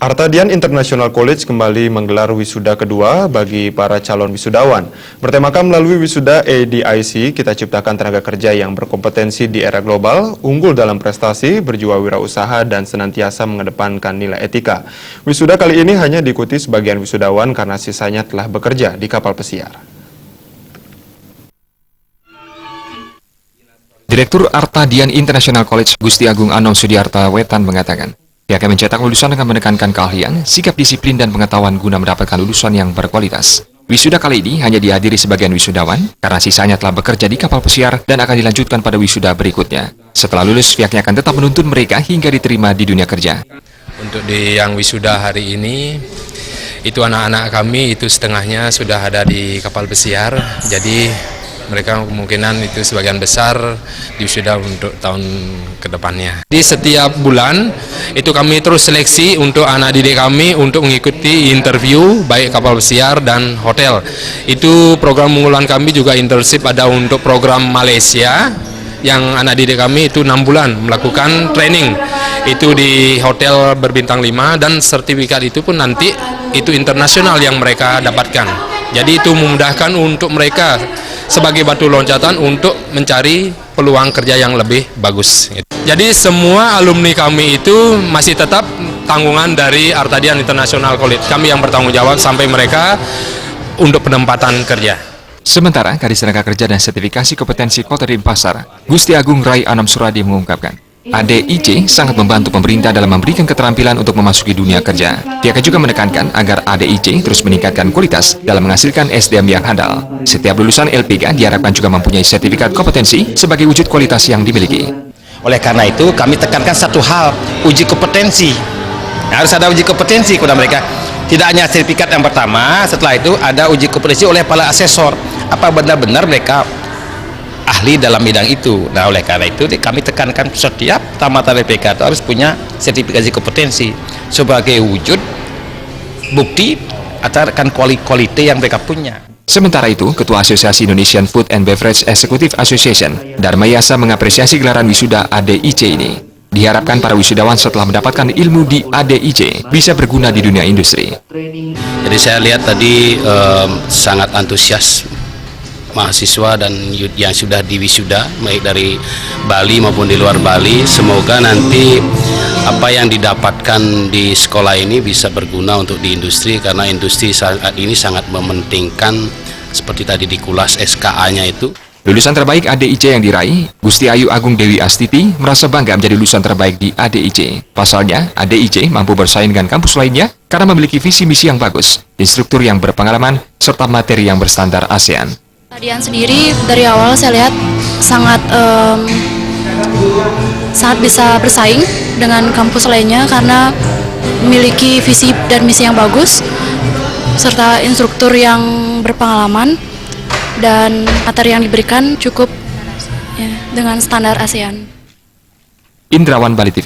Artadian International College kembali menggelar wisuda kedua bagi para calon wisudawan. Bertemakan melalui wisuda ADIC, kita ciptakan tenaga kerja yang berkompetensi di era global, unggul dalam prestasi, berjiwa wirausaha, dan senantiasa mengedepankan nilai etika. Wisuda kali ini hanya diikuti sebagian wisudawan karena sisanya telah bekerja di kapal pesiar. Direktur Artadian International College Gusti Agung Anom Sudiarta Wetan mengatakan, pihaknya mencetak lulusan dengan menekankan keahlian, sikap disiplin, dan pengetahuan guna mendapatkan lulusan yang berkualitas. Wisuda kali ini hanya dihadiri sebagian wisudawan, karena sisanya telah bekerja di kapal pesiar dan akan dilanjutkan pada wisuda berikutnya. Setelah lulus, pihaknya akan tetap menuntun mereka hingga diterima di dunia kerja. Untuk di yang wisuda hari ini, itu anak-anak kami itu setengahnya sudah ada di kapal pesiar, jadi mereka kemungkinan itu sebagian besar diwisuda untuk tahun kedepannya. Di setiap bulan itu kami terus seleksi untuk anak didik kami untuk mengikuti interview baik kapal pesiar dan hotel. Itu program unggulan kami juga internship ada untuk program Malaysia yang anak didik kami itu 6 bulan melakukan training itu di hotel berbintang 5 dan sertifikat itu pun nanti itu internasional yang mereka dapatkan. Jadi itu memudahkan untuk mereka sebagai batu loncatan untuk mencari peluang kerja yang lebih bagus. Jadi semua alumni kami itu masih tetap tanggungan dari Artadian International College. Kami yang bertanggung jawab sampai mereka untuk penempatan kerja. Sementara, Kadis Tenaga Kerja dan Sertifikasi Kompetensi Kota Denpasar, Gusti Agung Rai Anam Suradi mengungkapkan, ADIC sangat membantu pemerintah dalam memberikan keterampilan untuk memasuki dunia kerja. Pihaknya juga menekankan agar ADIC terus meningkatkan kualitas dalam menghasilkan SDM yang handal. Setiap lulusan LPK diharapkan juga mempunyai sertifikat kompetensi sebagai wujud kualitas yang dimiliki. Oleh karena itu, kami tekankan satu hal, uji kompetensi. Harus ada uji kompetensi kepada mereka. Tidak hanya sertifikat yang pertama, setelah itu ada uji kompetensi oleh para asesor. Apa benar-benar mereka ahli dalam bidang itu. Nah, oleh karena itu kami tekankan setiap tamatan LPK itu harus punya sertifikasi kompetensi sebagai wujud bukti akan kualitas yang mereka punya. Sementara itu, Ketua Asosiasi Indonesian Food and Beverage Executive Association, Dharma Yasa, mengapresiasi gelaran wisuda ADIC ini. Diharapkan para wisudawan setelah mendapatkan ilmu di ADIC bisa berguna di dunia industri. Jadi saya lihat tadi sangat antusias mahasiswa dan yang sudah diwisuda baik dari Bali maupun di luar Bali. Semoga nanti apa yang didapatkan di sekolah ini bisa berguna untuk di industri, karena industri saat ini sangat mementingkan seperti tadi di kulas SKA-nya itu. Lulusan terbaik ADIC yang diraih, Gusti Ayu Agung Dewi Astiti merasa bangga menjadi lulusan terbaik di ADIC. Pasalnya, ADIC mampu bersaing dengan kampus lainnya karena memiliki visi misi yang bagus, instruktur yang berpengalaman, serta materi yang berstandar ASEAN. Artadian sendiri dari awal saya lihat sangat bisa bersaing dengan kampus lainnya karena memiliki visi dan misi yang bagus serta instruktur yang berpengalaman dan materi yang diberikan cukup ya, dengan standar ASEAN. Indrawan Bali TV.